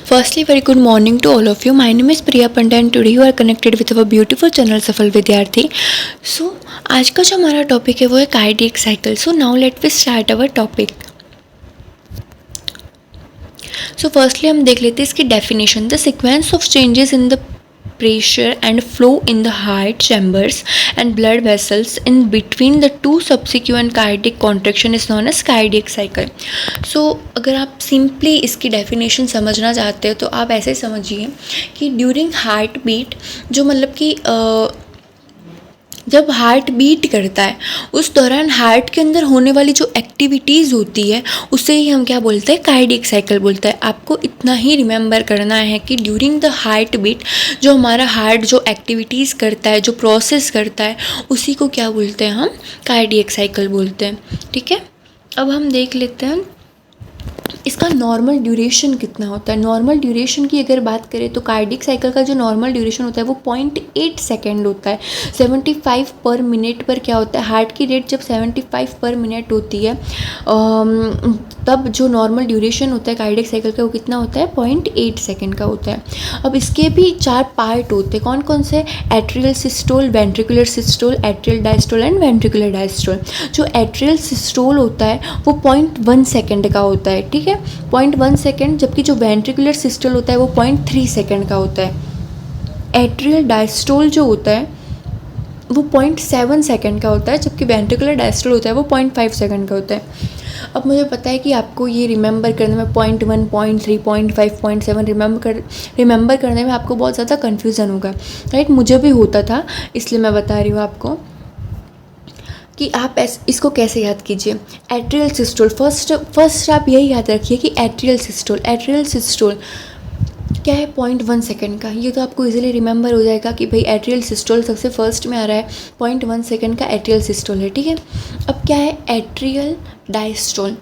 Firstly, very good morning to all of you. My name is Priya Pandya and today you are connected with our beautiful channel सफल विद्यार्थी. So आज का जो हमारा topic है वो है cardiac cycle. So now let we start our topic. So firstly हम देख लेते हैं इसकी definition. The sequence of changes in the pressure and flow in the heart chambers and blood vessels in between the two subsequent cardiac contraction is known as cardiac cycle. So अगर आप simply इसकी definition समझना चाहते हो तो आप ऐसे समझिए कि ड्यूरिंग हार्ट बीट जो मतलब कि जब हार्ट बीट करता है उस दौरान हार्ट के अंदर होने वाली जो एक्टिविटीज़ होती है उसे ही हम क्या बोलते हैं, कार्डियक साइकिल बोलते हैं. आपको इतना ही रिमेंबर करना है कि ड्यूरिंग द हार्ट बीट जो हमारा हार्ट जो एक्टिविटीज़ करता है, जो प्रोसेस करता है, उसी को क्या बोलते हैं, हम कार्डियक साइकिल बोलते हैं. ठीक है, अब हम देख लेते हैं इसका नॉर्मल ड्यूरेशन कितना होता है. नॉर्मल ड्यूरेशन की अगर बात करें तो कार्डियक साइकिल का जो नॉर्मल ड्यूरेशन होता है वो 0.8 सेकेंड होता है. 75 पर मिनट पर क्या होता है, हार्ट की रेट जब 75 पर मिनट होती है तब जो नॉर्मल ड्यूरेशन होता है कार्डियक साइकिल का वो कितना होता है, 0.8 सेकेंड का होता है. अब इसके भी 4 पार्ट होते हैं. कौन कौन से, atrial systole, ventricular systole, atrial diastole and ventricular diastole. जो एट्रियल सिस्टोल होता है वो 0.1 सेकेंड का होता है. ठीक है, 0.1 सेकेंड, जबकि जो वेंट्रिकुलर सिस्टोल होता है वो 0.3 सेकेंड का होता है. एट्रियल डायस्टोल जो होता है वो 0.7 सेकेंड का होता है, जबकि वेंट्रिकुलर डायस्टोल होता है वो 0.5 सेकेंड का होता है. अब मुझे पता है कि आपको ये रिमेंबर करने में 0.1, 0.3, 0.5, 0.7 रिमेंबर करने में आपको बहुत ज़्यादा कन्फ्यूज़न होगा, राइट. मुझे भी होता था, इसलिए मैं बता रही हूँ आपको कि आप इसको कैसे याद कीजिए. एट्रियल सिस्टोल, फर्स्ट आप यही याद रखिए कि एट्रियल सिस्टोल क्या है, 0.1 सेकेंड का. ये तो आपको इजीली रिमेंबर हो जाएगा कि भाई एट्रियल सिस्टोल सबसे फर्स्ट में आ रहा है, 0.1 सेकेंड का एट्रियल सिस्टोल है. ठीक है, अब क्या है एट्रियल डायस्टोल.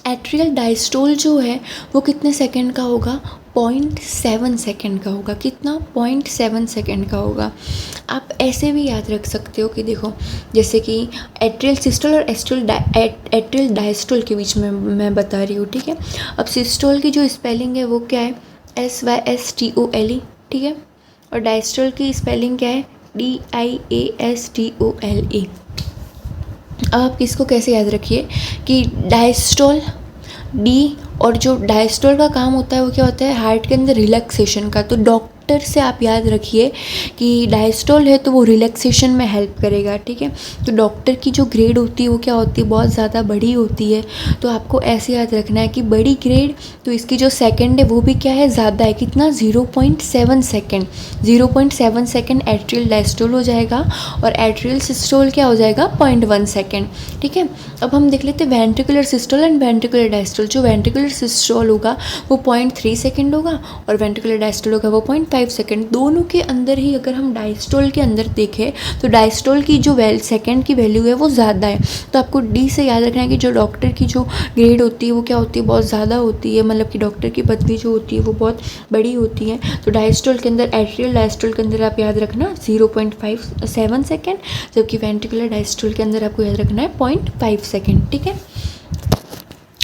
एट्रियल डायस्टोल जो है वो कितने सेकेंड का होगा, 0.7 सेकेंड का होगा. कितना, 0.7 सेकेंड का होगा. आप ऐसे भी याद रख सकते हो कि देखो, जैसे कि एट्रियल सिस्टोल और एट्रियल डायस्टोल के बीच में मैं बता रही हूँ. ठीक है, अब सिस्टोल की जो स्पेलिंग है वो क्या है, SYSTOLE. ठीक है, और डायस्टोल की स्पेलिंग क्या है, DIASTOLE. अब आप इसको कैसे याद रखिए कि डायस्टोल डी, और जो डायस्टोल का काम होता है वो क्या होता है, हार्ट के अंदर रिलैक्सेशन का. तो डॉक्टर से आप याद रखिए कि डायस्टोल है तो वो रिलैक्सेशन में हेल्प करेगा. ठीक है, तो डॉक्टर की जो ग्रेड होती है वो क्या होती है, बहुत ज़्यादा बड़ी होती है. तो आपको ऐसे याद रखना है कि बड़ी ग्रेड, तो इसकी जो सेकेंड है वो भी क्या है, ज़्यादा है. कितना, 0.7 सेकेंड. 0.7 सेकेंड एट्रियल डायस्टोल हो जाएगा और एट्रियल सिस्टोल क्या हो जाएगा, 0.1 सेकेंड. ठीक है, अब हम देख लेते हैं ventricular systole and ventricular diastole. जो वेंट्रिकुलर सिस्टोल होगा वो 0.3 सेकेंड होगा और वेंट्रिकुलर डायस्टोल होगा वो 0.5 सेकेंड. दोनों के अंदर ही अगर हम डायस्टोल के अंदर देखें तो डायस्टोल की जो सेकेंड की वैल्यू है वो ज़्यादा है. तो आपको डी से याद रखना है कि जो डॉक्टर की जो ग्रेड होती है वो क्या होती है, बहुत ज़्यादा होती है. मतलब कि डॉक्टर की पदवी जो होती है वो बहुत बड़ी होती है. तो डायस्टोल के अंदर, एट्रियल डायस्टोल के अंदर आप याद रखना 0.57 सेकेंड, जबकि वेंट्रिकुलर डायस्टोल के अंदर आपको याद रखना है 0.5 सेकेंड. ठीक है,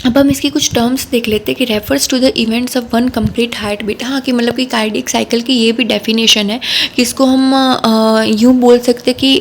अब हम इसकी कुछ टर्म्स देख लेते हैं कि refers to the events of one complete heart beat. हाँ, कि मतलब कि कार्डियक साइकिल की ये भी डेफिनेशन है कि इसको हम यूँ बोल सकते हैं कि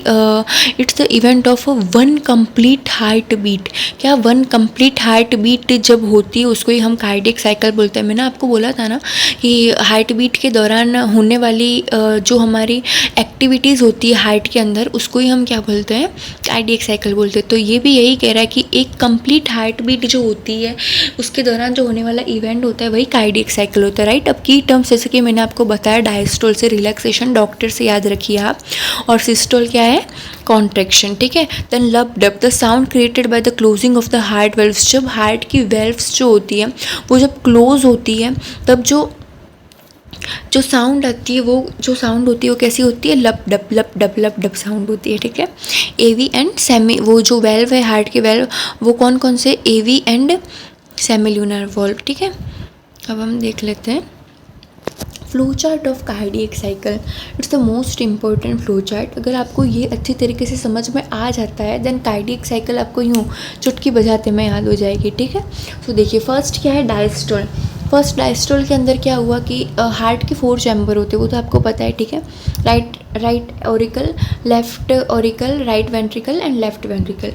it's the event of one complete heart beat. क्या, वन कंप्लीट हार्ट बीट जब होती है उसको ही हम कार्डियक साइकिल बोलते हैं. मैंने आपको बोला था ना कि हार्ट बीट के दौरान होने वाली जो हमारी एक्टिविटीज़ होती है हार्ट के अंदर उसको ही हम क्या बोलते हैं, कार्डियक साइकिल बोलते हैं. तो ये भी यही कह रहा है कि एक कंप्लीट हार्ट बीट जो होती है उसके दौरान जो होने वाला इवेंट होता है वही कार्डियक साइकिल होता है, राइट. अब की टर्म्स जैसे कि मैंने आपको बताया, डायस्टोल से रिलैक्सेशन, डॉक्टर से याद रखिए आप, और सिस्टोल क्या है, कॉन्ट्रैक्शन. ठीक है, देन लब, the sound created by the closing of the heart valves. जब हार्ट की वेल्व्स जो होती है वो जब क्लोज होती है तब जो साउंड आती है वो कैसी होती है, लप डप साउंड होती है. ठीक है, एवी एंड सेमी, वो जो वेल्व है हार्ट के वेल्व वो कौन कौन से, एवी एंड सेमिल्यूनर वॉल्व. ठीक है, अब हम देख लेते हैं flow chart of cardiac cycle. It's the most important flow chart. अगर आपको ये अच्छी तरीके से समझ में आ जाता है देन कार्डियक साइकिल आपको यूँ चुटकी बजाते में याद हो जाएगी. ठीक है, तो देखिए फर्स्ट क्या है, डायस्टोल. फर्स्ट डायस्टोल के अंदर क्या हुआ कि हार्ट के 4 चैम्बर होते हैं, वो तो आपको पता है, ठीक है। Right auricle, left auricle, right ventricle and left ventricle.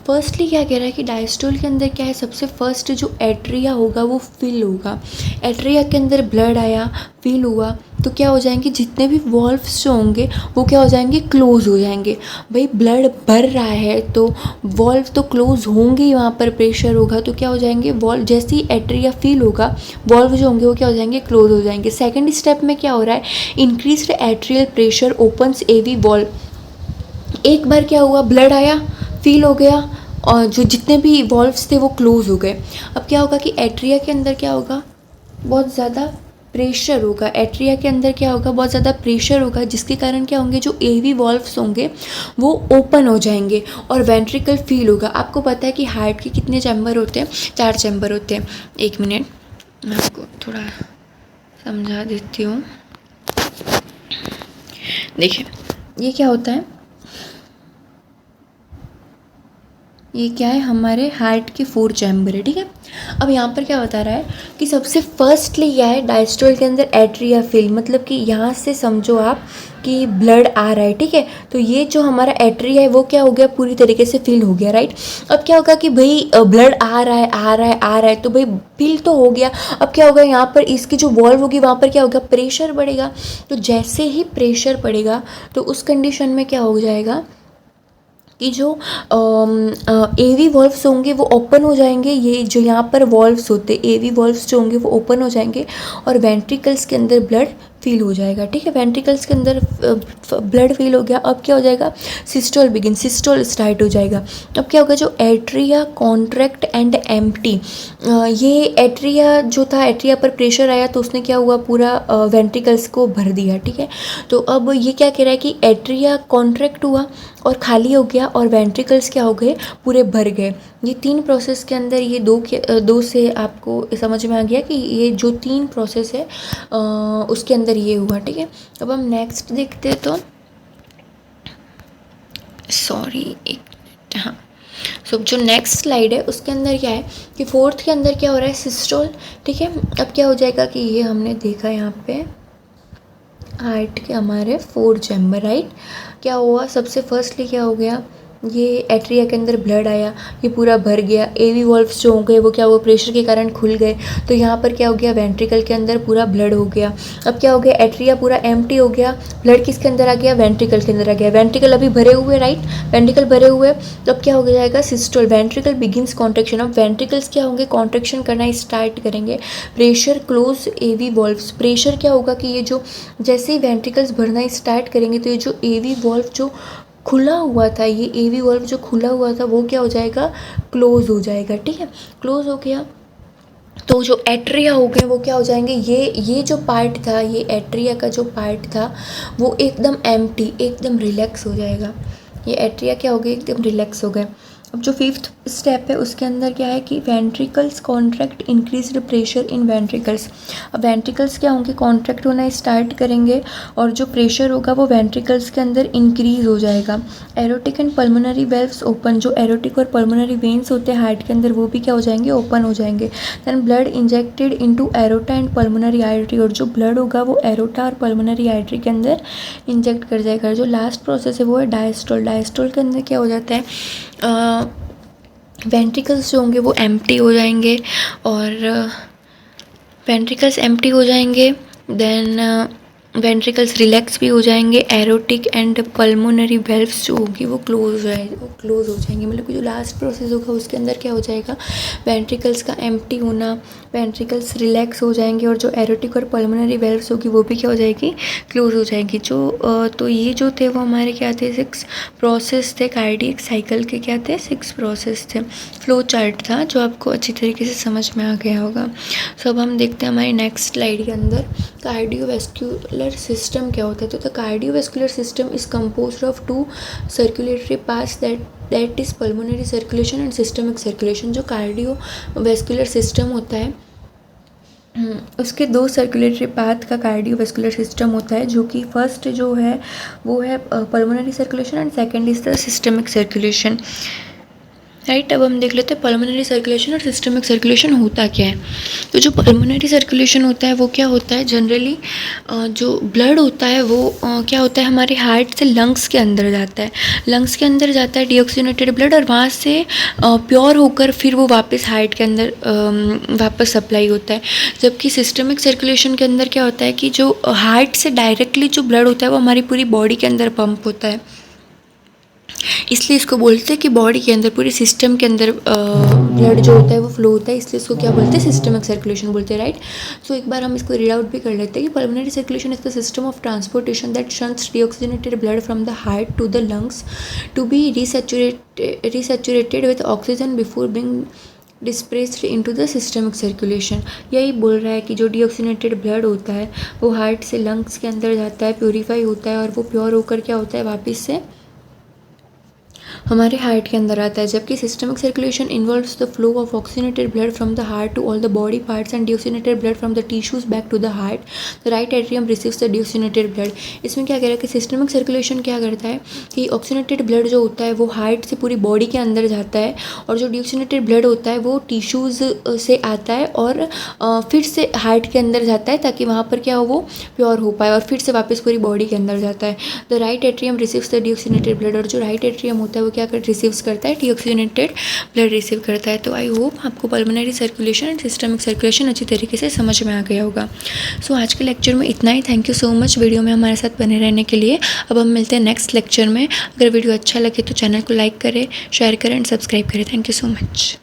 Firstly क्या कह रहा है कि डायस्टोल के अंदर क्या है, सबसे फर्स्ट जो एट्रिया होगा वो फिल होगा। एट्रिया के अंदर ब्लड आया, फिल हुआ, तो क्या हो जाएंगे, जितने भी वॉल्व्स जो होंगे वो क्या हो जाएंगे, क्लोज हो जाएंगे। भाई ब्लड भर रहा है तो वॉल्व तो क्लोज होंगे ही, वहाँ पर प्रेशर होगा तो क्या हो जाएंगे, वॉल्व जैसे ही एट्रिया फिल होगा वॉल्व जो होंगे वो क्या हो जाएंगे, क्लोज हो जाएंगे। सेकेंड स्टेप में क्या हो रहा है, इंक्रीज्ड एट्रियल प्रेशर ओपन्स एवी वॉल्व। एक बार क्या हुआ, ब्लड आया, फील हो गया और जो जितने भी वॉल्व्स थे वो क्लोज हो गए। अब क्या होगा कि एट्रिया के अंदर क्या होगा, बहुत ज़्यादा प्रेशर होगा। एट्रिया के अंदर क्या होगा, बहुत ज़्यादा प्रेशर होगा, जिसके कारण क्या होंगे, जो एवी वॉल्व्स होंगे वो ओपन हो जाएंगे और वेंट्रिकल फील होगा। आपको पता है कि हार्ट के कितने चैम्बर होते हैं, 4 चैम्बर होते हैं। एक मिनट मैं आपको थोड़ा समझा देती हूँ। देखिए ये क्या होता है, ये क्या है, हमारे हार्ट के 4 चैम्बर है, ठीक है। अब यहाँ पर क्या बता रहा है कि सबसे फर्स्टली क्या है, डायस्टोल के अंदर एट्रिया फिल, मतलब कि यहाँ से समझो आप कि ब्लड आ रहा है, ठीक है। तो ये जो हमारा एट्रिया है वो क्या हो गया, पूरी तरीके से फिल हो गया, राइट। अब क्या होगा कि भाई ब्लड आ रहा है आ रहा है आ रहा है, तो भाई फिल तो हो गया। अब क्या होगा, यहाँ पर इसकी जो वॉल्व होगी वहाँ पर क्या होगा, प्रेशर बढ़ेगा। तो जैसे ही प्रेशर पड़ेगा तो उस कंडीशन में क्या हो जाएगा कि जो एवी वॉल्व्स होंगे वो ओपन हो जाएंगे। ये जो यहाँ पर वॉल्व्स होते हैं, एवी वॉल्व्स जो होंगे वो ओपन हो जाएंगे और वेंट्रिकल्स के अंदर ब्लड फील हो जाएगा, ठीक है। वेंट्रिकल्स के अंदर ब्लड फील हो गया। अब क्या हो जाएगा, सिस्टोल बिगिन, सिस्टोल स्टार्ट हो जाएगा। अब क्या होगा, जो एट्रिया कॉन्ट्रैक्ट एंड एम्प्टी, ये एट्रिया जो था, एट्रिया पर प्रेशर आया तो उसने क्या हुआ, पूरा वेंट्रिकल्स को भर दिया, ठीक है। तो अब ये क्या कह रहा है कि एट्रिया कॉन्ट्रैक्ट हुआ और खाली हो गया और वेंट्रिकल्स क्या हो गए, पूरे भर गए। ये 3 प्रोसेस के अंदर ये दो से आपको समझ में आ गया कि ये जो 3 प्रोसेस है उसके अंदर ये हुआ, ठीक है। अब हम नेक्स्ट देखते हैं, तो सॉरी एक मिनट, हाँ। सो जो नेक्स्ट स्लाइड है उसके अंदर क्या है कि 4th के अंदर क्या हो रहा है, सिस्टोल, ठीक है। अब क्या हो जाएगा कि ये हमने देखा यहाँ पे हार्ट के हमारे 4 चैम्बर, राइट। क्या हुआ, सबसे फर्स्टली क्या हो गया, ये एट्रिया के अंदर ब्लड आया, ये पूरा भर गया। एवी वॉल्व्स जो हो गए वो क्या हुआ, प्रेशर के कारण खुल गए। तो यहाँ पर क्या हो गया, वेंट्रिकल के अंदर पूरा ब्लड हो गया। अब क्या हो गया, एट्रिया पूरा एम्प्टी हो गया, ब्लड किसके अंदर आ गया, वेंट्रिकल के अंदर आ गया। वेंट्रिकल अभी भरे हुए, राइट, वेंट्रिकल भरे हुए। तो अब क्या हो जाएगा, सिस्टोल, वेंट्रिकल बिगिंस कॉन्ट्रेक्शन। अब वेंट्रिकल्स क्या होंगे, कॉन्ट्रेक्शन करना स्टार्ट करेंगे। प्रेशर क्लोज एवी वॉल्व्स, प्रेशर क्या होगा कि ये जो जैसे ही वेंट्रिकल्स भरना स्टार्ट करेंगे तो ये जो एवी वॉल्व जो खुला हुआ था, ये एवी वॉल्व जो खुला हुआ था वो क्या हो जाएगा, क्लोज हो जाएगा, ठीक है। क्लोज हो गया तो जो एट्रिया हो गए वो क्या हो जाएंगे, ये जो पार्ट था, ये एट्रिया का जो पार्ट था वो एकदम एम्प्टी, एकदम रिलैक्स हो जाएगा। ये एट्रिया क्या हो गए, एकदम रिलैक्स हो गए। अब जो 5th स्टेप है उसके अंदर क्या है कि ventricles contract, increased pressure in ventricles. अब वेंट्रिकल्स क्या होंगे, कॉन्ट्रैक्ट होना स्टार्ट करेंगे और जो प्रेशर होगा वो वेंट्रिकल्स के अंदर इंक्रीज हो जाएगा। Aortic and pulmonary valves open, जो एरोटिक और पल्मोनरी वेन्स होते हैं हार्ट के अंदर वो भी क्या हो जाएंगे, ओपन हो जाएंगे। Then blood injected into aorta and pulmonary artery, और जो ब्लड होगा वो एरोटा और पल्मोनरी आर्टरी के अंदर इंजेक्ट कर जाएगा। जो लास्ट प्रोसेस है वो है डायस्टोल। डायस्टोल के अंदर क्या हो जाता है, वेंट्रिकल्स जो होंगे वो एम्प्टी हो जाएंगे और वेंट्रिकल्स एम्प्टी हो जाएंगे। देन वेंट्रिकल्स रिलैक्स भी हो जाएंगे। एरोटिक एंड पल्मोनरी वेल्व्स जो होगी वो क्लोज हो जाएंगे। मतलब कि जो लास्ट प्रोसेस होगा उसके अंदर क्या हो जाएगा, वेंट्रिकल्स का एम्प्टी होना, वेंट्रिकल्स रिलैक्स हो जाएंगे और जो एरोटिक और पल्मोनरी वेल्व्स होगी वो भी क्या हो जाएगी, क्लोज हो जाएंगी। तो ये जो थे वो हमारे क्या थे, 6 प्रोसेस थे कार्डियक साइकिल के, क्या थे, 6 प्रोसेस थे। फ्लो चार्ट था जो आपको अच्छी तरीके से समझ में आ गया होगा। सो अब हम देखते हैं हमारी नेक्स्ट स्लाइड के अंदर कार्डियोवैस्कुलर सिस्टम क्या होता है। तो the cardiovascular system is composed of 2 circulatory paths that is pulmonary circulation and systemic circulation. जो कार्डियोवैस्कुलर सिस्टम होता है उसके 2 सर्कुलेटरी पाथ का कार्डियोवैस्कुलर सिस्टम होता है, जो कि फर्स्ट जो है वो है pulmonary circulation and second is the systemic circulation. Right. अब हम देख लेते हैं पल्मोनरी सर्कुलेशन और सिस्टमिक सर्कुलेशन होता क्या है। तो जो पल्मोनरी सर्कुलेशन होता है वो क्या होता है, जनरली जो ब्लड होता है वो क्या होता है, हमारे हार्ट से लंग्स के अंदर जाता है। लंग्स के अंदर जाता है डीऑक्सीनेटेड ब्लड, और वहाँ से प्योर होकर फिर वो वापस हार्ट के अंदर वापस सप्लाई होता है। जबकि सिस्टमिक सर्कुलेशन के अंदर क्या होता है कि जो हार्ट से डायरेक्टली जो ब्लड होता है वो हमारी पूरी बॉडी के अंदर पंप होता है, इसलिए इसको बोलते हैं कि बॉडी के अंदर पूरे सिस्टम के अंदर ब्लड जो होता है वो फ्लो होता है, इसलिए इसको क्या बोलते हैं, सिस्टमिक सर्कुलेशन बोलते हैं, राइट। सो एक बार हम इसको रीड आउट भी कर लेते हैं कि pulmonary circulation is the system of transportation that shunts deoxygenated blood from the heart to the lungs to be resaturated with oxygen before being displaced into the systemic circulation. यही बोल रहा है कि जो डीऑक्सीनेटेड ब्लड होता है वो heart से लंग्स के अंदर जाता है, प्योरीफाई होता है, और वो प्योर होकर क्या होता है, वापस से हमारे हार्ट के अंदर आता है। जबकि systemic circulation involves the flow of oxygenated blood from the heart to all the body parts and deoxygenated blood from the tissues back to the heart. The right atrium receives the deoxygenated blood. इसमें क्या कह रहा है कि systemic circulation क्या करता है कि ऑक्सीनेटेड ब्लड जो होता है वो हार्ट से पूरी बॉडी के अंदर जाता है, और जो डीऑक्सीनेटेड ब्लड होता है वो टिश्यूज़ से आता है और फिर से हार्ट के अंदर जाता है, ताकि वहाँ पर क्या हो, वो प्योर हो पाए, और फिर से वापस पूरी बॉडी के अंदर जाता है। The right atrium receives the deoxygenated blood. और जो राइट एट्रियम होता है वो क्या रिसीव्स करता है, डीऑक्सीनेटेड ब्लड रिसीव करता है। तो आई होप आपको pulmonary circulation and systemic circulation अच्छी तरीके से समझ में आ गया होगा। सो आज के लेक्चर में इतना ही। Thank you so much video में हमारे साथ बने रहने के लिए। अब हम मिलते हैं नेक्स्ट लेक्चर में। अगर वीडियो अच्छा लगे तो चैनल को लाइक करें, शेयर करें एंड सब्सक्राइब करें। Thank you so much.